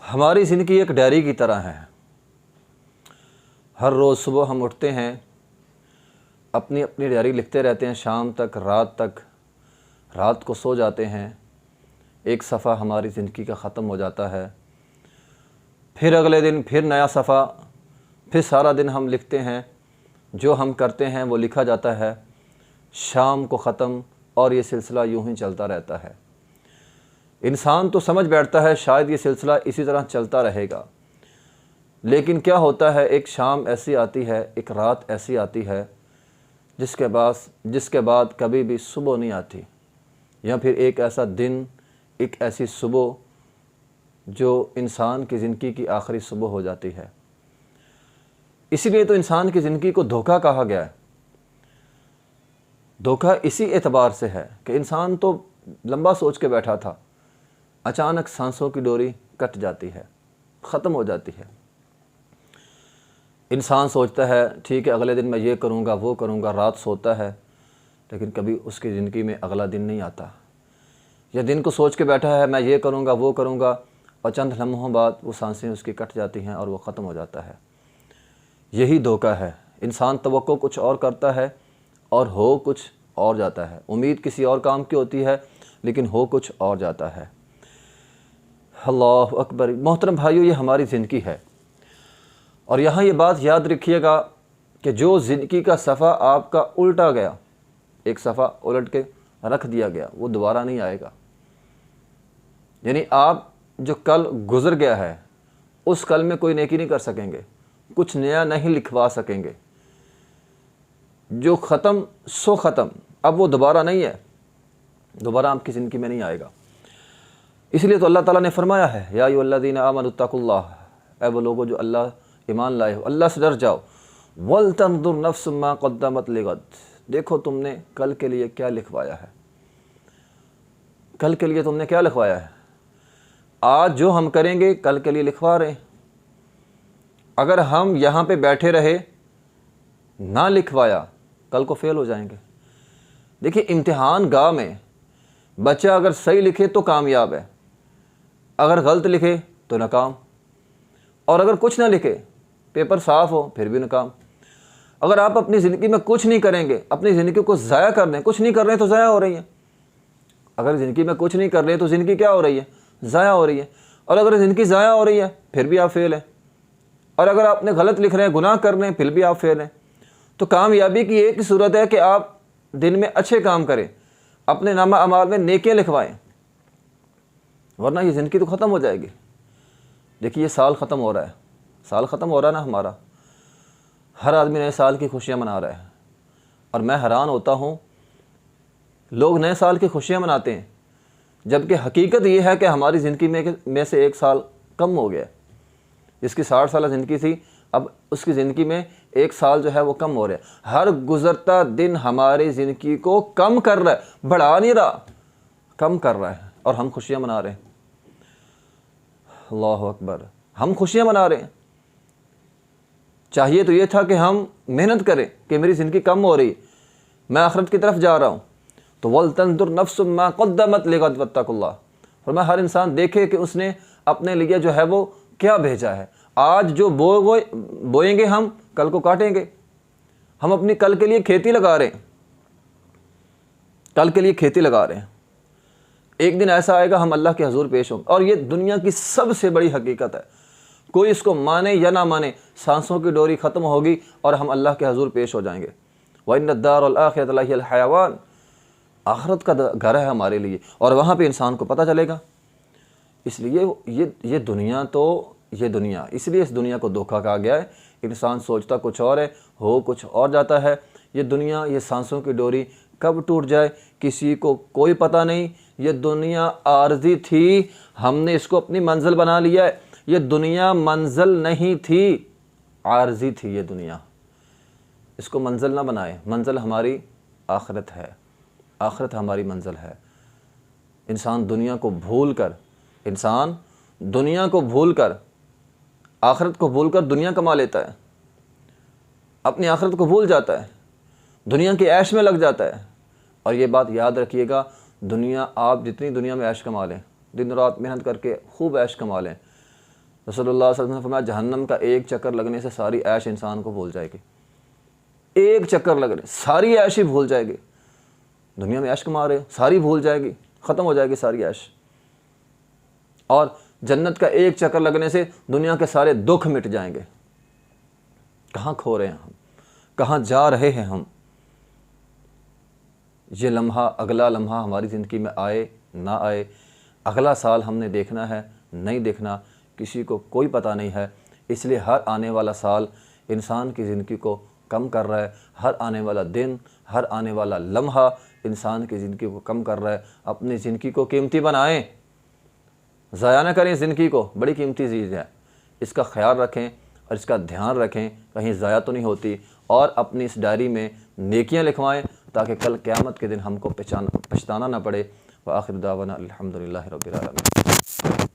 हमारी ज़िंदगी एक डायरी की तरह है। हर रोज़ सुबह हम उठते हैं, अपनी अपनी डायरी लिखते रहते हैं, शाम तक, रात को सो जाते हैं। एक सफ़ा हमारी ज़िंदगी का ख़त्म हो जाता है। फिर अगले दिन फिर नया सफ़ा, फिर सारा दिन हम लिखते हैं, जो हम करते हैं वो लिखा जाता है। शाम को ख़त्म और ये सिलसिला यूं ही चलता रहता है। इंसान तो समझ बैठता है शायद ये सिलसिला इसी तरह चलता रहेगा, लेकिन क्या होता है, एक शाम ऐसी आती है, एक रात ऐसी आती है जिसके बाद कभी भी सुबह नहीं आती, या फिर एक ऐसा दिन, एक ऐसी सुबह जो इंसान की ज़िंदगी की आखिरी सुबह हो जाती है। इसीलिए तो इंसान की ज़िंदगी को धोखा कहा गया है। धोखा इसी एतबार से है कि इंसान तो लंबा सोच के बैठा था, अचानक सांसों की डोरी कट जाती है, ख़त्म हो जाती है। इंसान सोचता है ठीक है, अगले दिन मैं ये करूँगा वो करूँगा, रात सोता है, लेकिन कभी उसकी ज़िंदगी में अगला दिन नहीं आता। या दिन को सोच के बैठा है मैं ये करूँगा वो करूँगा, और चंद लम्हों बाद वो सांसें उसकी कट जाती हैं और वो ख़त्म हो जाता है। यही धोखा है। इंसान तवक्को कुछ और करता है और हो कुछ और जाता है। उम्मीद किसी और काम की होती है, लेकिन हो कुछ और जाता है। अल्लाह अकबर। मोहतरम भाइयों, ये हमारी ज़िंदगी है। और यहाँ ये बात याद रखिएगा कि जो ज़िंदगी का सफ़ा आपका उल्टा गया, एक सफ़ा उलट के रख दिया गया, वो दोबारा नहीं आएगा। यानी आप जो कल गुज़र गया है, उस कल में कोई नेकी नहीं कर सकेंगे, कुछ नया नहीं लिखवा सकेंगे। जो ख़त्म सो ख़त्म, अब वो दोबारा नहीं है, दोबारा आपकी ज़िंदगी में नहीं आएगा। इसलिए तो अल्लाह ताला ने फरमाया है, या अय्युहल्लज़ीना आमनुत्तकुल्लाह, ऐ वो लोगों जो अल्लाह ईमान लाए हो, अल्लाह से डर जाओ। वल तंजुर नफ्सुम मा क़द्दमत लिगद, देखो तुमने कल के लिए क्या लिखवाया है, कल के लिए तुमने क्या लिखवाया है। आज जो हम करेंगे कल के लिए लिखवा रहे हैं। अगर हम यहाँ पे बैठे रहे, ना लिखवाया, कल को फेल हो जाएंगे। देखिए, इम्तिहान गाह में बच्चा अगर सही लिखे तो कामयाब है, अगर गलत लिखे तो नाकाम, और अगर कुछ ना लिखे, पेपर साफ़ हो, फिर भी नाकाम। अगर आप अपनी ज़िंदगी में कुछ नहीं करेंगे, अपनी ज़िंदगी को ज़ाया कर रहे हैं, कुछ नहीं कर रहे हैं तो ज़ाया हो रही है। अगर ज़िंदगी में कुछ नहीं कर रहे हैं तो ज़िंदगी क्या हो रही है, ज़ाया हो रही है। और अगर ज़िंदगी ज़ाया हो रही है, फिर भी आप फेल हैं। और अगर आपने गलत लिख रहे हैं, गुनाह कर रहे हैं, फिर भी आप फेल हैं। तो कामयाबी की एक ही सूरत है कि आप दिन में अच्छे काम करें, अपने नामा अमाल में नेकियां लिखवाएं, वरना ये ज़िंदगी तो ख़त्म हो जाएगी। देखिए, ये साल ख़त्म हो रहा है, साल ख़त्म हो रहा है ना हमारा। हर आदमी नए साल की खुशियाँ मना रहा है, और मैं हैरान होता हूँ, लोग नए साल की खुशियाँ मनाते हैं, जबकि हकीकत ये है कि हमारी ज़िंदगी में से एक साल कम हो गया। जिसकी 60 साल ज़िंदगी थी, अब उसकी ज़िंदगी में एक साल जो है वो कम हो रहा है। हर गुज़रता दिन हमारी ज़िंदगी को कम कर रहा है, बढ़ा नहीं रहा, कम कर रहा है, और हम खुशियाँ मना रहे हैं। अल्लाह अकबर। हम खुशियाँ मना रहे हैं। चाहिए तो ये था कि हम मेहनत करें कि मेरी ज़िंदगी कम हो रही, मैं आखिरत की तरफ जा रहा हूँ। तो वल तंजुर नफ्सुम मा क़द्दमत लिगद वत्तकुल्लाह, फरमाया हर इंसान देखे कि उसने अपने लिए जो है वो क्या भेजा है। आज जो बोएंगे हम, कल को काटेंगे। हम अपनी कल के लिए खेती लगा रहे हैं, कल के लिए खेती लगा रहे हैं। एक दिन ऐसा आएगा हम अल्लाह के हजूर पेश होंगे। और ये दुनिया की सबसे बड़ी हकीकत है, कोई इसको माने या ना माने, सांसों की डोरी ख़त्म होगी और हम अल्लाह के हजूर पेश हो जाएंगे। व इन्नद दारुल आखिरत हियल हयावान, आखिरत का घर है हमारे लिए, और वहाँ पे इंसान को पता चलेगा। इसलिए ये दुनिया, इसलिए इस दुनिया को धोखा कहा गया है। इंसान सोचता कुछ और है, हो कुछ और जाता है। ये दुनिया, ये सांसों की डोरी कब टूट जाए किसी को कोई पता नहीं। ये दुनिया आर्जी थी, हमने इसको अपनी मंजिल बना लिया है। ये दुनिया मंजिल नहीं थी, आर्जी थी ये दुनिया। इसको मंजिल ना बनाए, मंजिल हमारी आखिरत है, आखिरत हमारी मंजिल है। इंसान दुनिया को भूल कर आखिरत को भूल कर दुनिया कमा लेता है, अपनी आखिरत को भूल जाता है, दुनिया की ऐश में लग जाता है। और ये बात याद रखिएगा, दुनिया, आप जितनी दुनिया में ऐश कमा लें, दिन रात मेहनत करके खूब ऐश कमा लें, रसूलुल्लाह सल्लल्लाहु अलैहि वसल्लम ने फरमाया जहन्नम का एक चक्कर लगने से सारी ऐश इंसान को भूल जाएगी। एक चक्कर लगने सारी ऐश ही भूल जाएगी। दुनिया में ऐश कमा रहे हो, सारी भूल जाएगी, ख़त्म हो जाएगी सारी ऐश। और जन्नत का एक चक्कर लगने से दुनिया के सारे दुख मिट जाएंगे। कहाँ खो रहे हैं हम, कहाँ जा रहे हैं हम। ये लम्हा, अगला लम्हा हमारी ज़िंदगी में आए ना आए, अगला साल हमने देखना है नहीं देखना, किसी को कोई पता नहीं है। इसलिए हर आने वाला साल इंसान की ज़िंदगी को कम कर रहा है। हर आने वाला दिन, हर आने वाला लम्हा इंसान की ज़िंदगी को कम कर रहा है। अपनी ज़िंदगी को कीमती बनाएं, ज़ाया ना करें। ज़िंदगी को बड़ी कीमती चीज़ है, इसका ख्याल रखें और इसका ध्यान रखें कहीं ज़ाया तो नहीं होती। और अपनी इस डायरी में नेकियां लिखवाएं ताकि कल क़यामत के दिन हमको पछताना ना पड़े। व आखिर दावाना अल्हम्दुलिल्लाहि रब्बिल आलमीन।